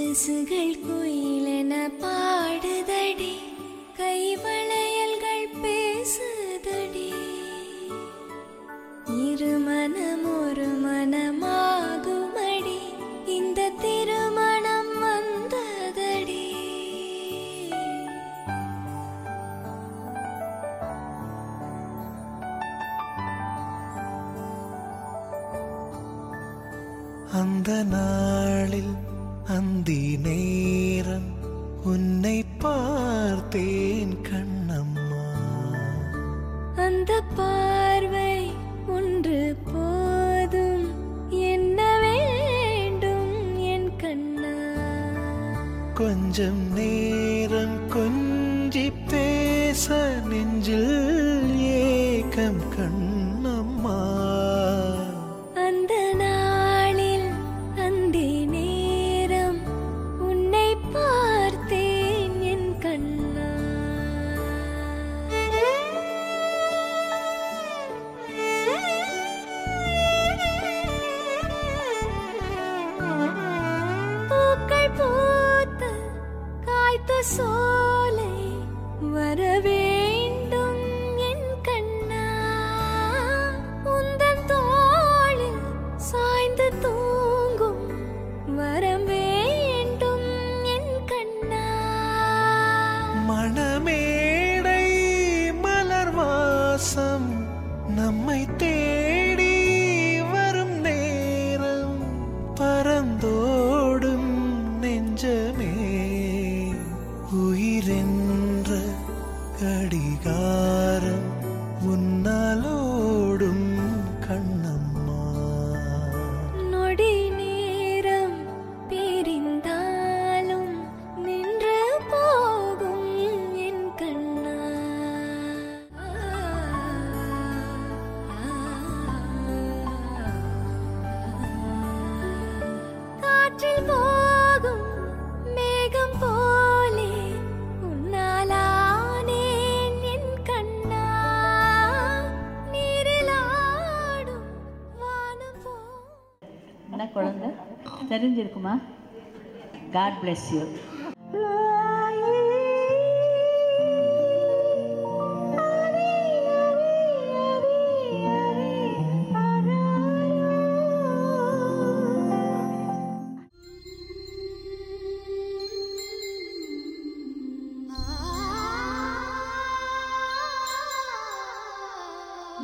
கொலுசுகள் குயிலென பாடுதடி, கைவளையல்கள் பேசுதடி. இருமனம் ஒரு மனமாகுமடி, இந்த திருமணம் வந்ததடி. அந்த நாளில் அந்தி நேரம் உன்னை பார்த்தேன் கண்ணம்மா. அந்த பார்வை ஒன்று போதும், என்ன வேண்டும் என் கண்ணா. கொஞ்சம் நேரம் கொஞ்சி பேச நெஞ்சில் ஏக்கம் கண்ணம்மா. அந்த நாளில் அந்தி நேரம் உன்னை பார்த்தேன் என் கண்ணா. பூக்கள் பூத்த காய்த்த சோலை வர வேண்டும் என் கண்ணா. உந்தன் தோளில் சாய்ந்து தூங்கும் வரம் வேண்டும் என் கண்ணா. மணமேடை மலர் வாசம் நம்மை தேடி வரும் நேரம், பறந்தோடும் நெஞ்சமே உயிரென்ற கடிகாரம் உன்னாலோடும் கண்ணம்மா. நொடி நேரம் பிரிந்தாலும் நின்று போகும் என் கண்ணா. காற்றில் போகும் மேகம் போலே உன்னாலானேன் என் கண்ணா. நீரில் ஆடும் வானம் போ. என்ன குழந்தை தெரிஞ்சிருக்குமா? God bless you.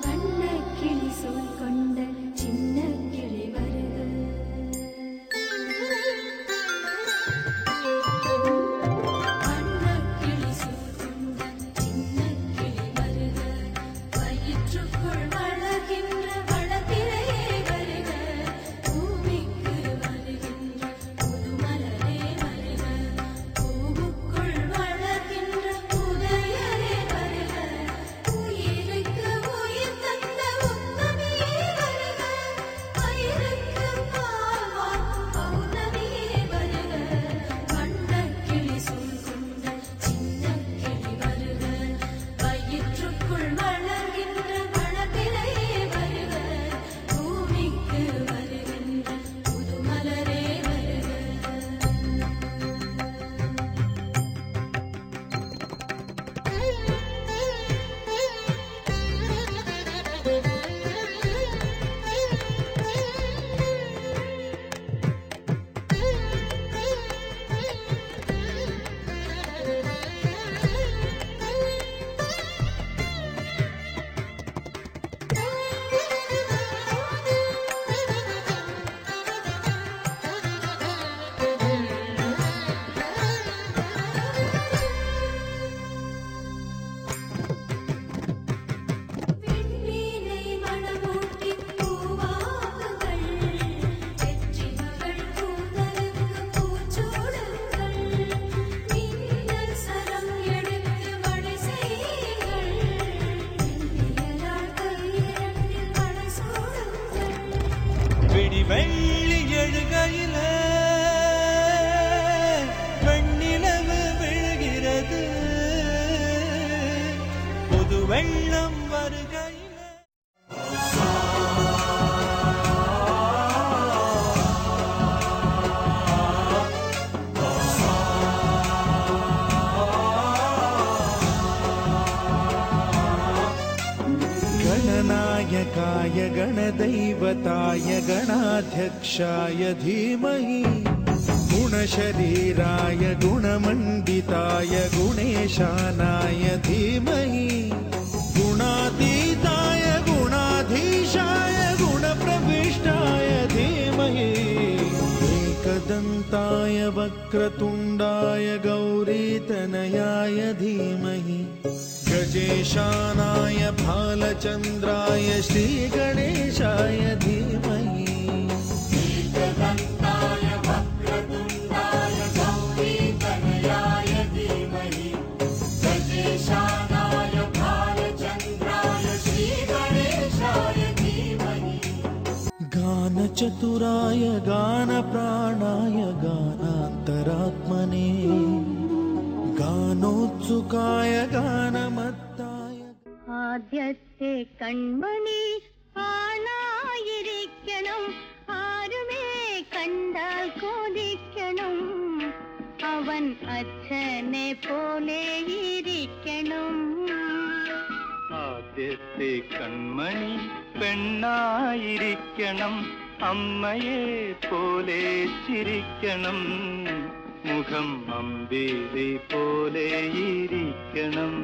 வண்ணக்கிளி சூழ் கொண்ட சின்ன கிளி வருக. வண்ணக்கிளி சூழ் கொண்ட சின்ன கிளி வருக. வயிற்றுக்குள் வளர்கின்ற வளர்பிறையே வருக. பூமிக்கு வருகின்ற புதுமலரே வருக. பூவுக்குள் வளர்கின்ற புதையரே வருக. உயிருக்கு உயிர் தந்த உத்தமியே வருக. பயிருக்கு பால் வார்க்கும் பௌர்ணமியே வருக. வண்ணக்கிளி சூழ் கொண்ட சின்ன கிளி வருக. வயிற்றுக்குள் வளர்கின்ற வளர்பிறையே வருக. பூமிக்கு வருகின்ற புதுமலரே வருக. விண்மீனை மணமூட்டி பூவாகுங்கள். வெற்றி மகள் கூந்தலுக்கு பூச்சூடுங்கள். மின்னல் சரம் எடுத்து மழை செய்யுங்கள். வெண்ணியலால் கையிரண்டில் மழை சூடுங்கள். வெடி வெள்ளி எழுகையில வெண்ணிலவு விழுகிறது, புது வெள்ளம் வருகையில. गणदैवताय गणाध्यक्षाय धीमहि गुणशरीराय गुणमण्डिताय गुणेशानाय धीमहि गुणातीताय गुणाधीशाय गुणप्रविष्टाय धीमहि एकदन्ताय वक्रतुण्डाय गौरीतनयाय धीमहि गजेशानाय भालचन्द्राय श्रीगणेशाय धीमहि एकदन्ताय वक्रतुण्डाय गौरीतनयाय धीमहि गजेशानाय भालचन्द्राय श्रीगणेशाय धीमहि गानचतुराय गानप्राणाय गानान्तरात्मने गानोत्सुकाय गानमत्ताय ആദ്യത്തെ കൺമണി ആണായിരിക്കണം, ആരുമേ കണ്ടാൽ കൊതിക്കണം, അവൻ അച്ഛനെ പോലെ ഇരിക്കണം. ആദ്യത്തെ കൺമണി പെണ്ണായിരിക്കണം, അമ്മയെ പോലെ ചിരിക്കണം, മുഖം അമ്പിളി പോലെ ഇരിക്കണം.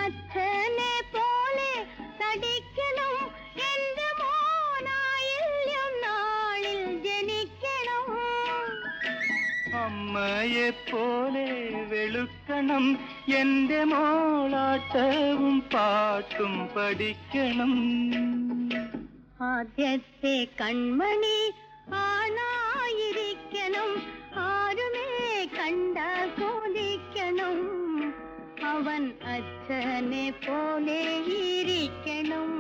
അച്ഛനെ പോലെ തടിക്കണം, എന്റെ മോനായില്യം നാളിൽ ജനിക്കണം. അമ്മയെ പോലെ വെളുക്കണം, എന്റെ മോളാട്ടവും പാട്ടും പഠിക്കണം. ആദ്യത്തെ കൺമണി ആണായിരിക്കണം, ആരുമേ കണ്ടാ കൊതിക്കണം, അവൻ അച്ഛനെ പോലെ ഇരിക്കണം.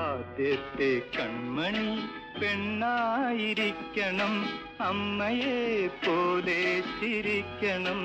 ആദ്യത്തെ കൺമണി പെണ്ണായിരിക്കണം, അമ്മയെ പോലെ ചിരിക്കണം,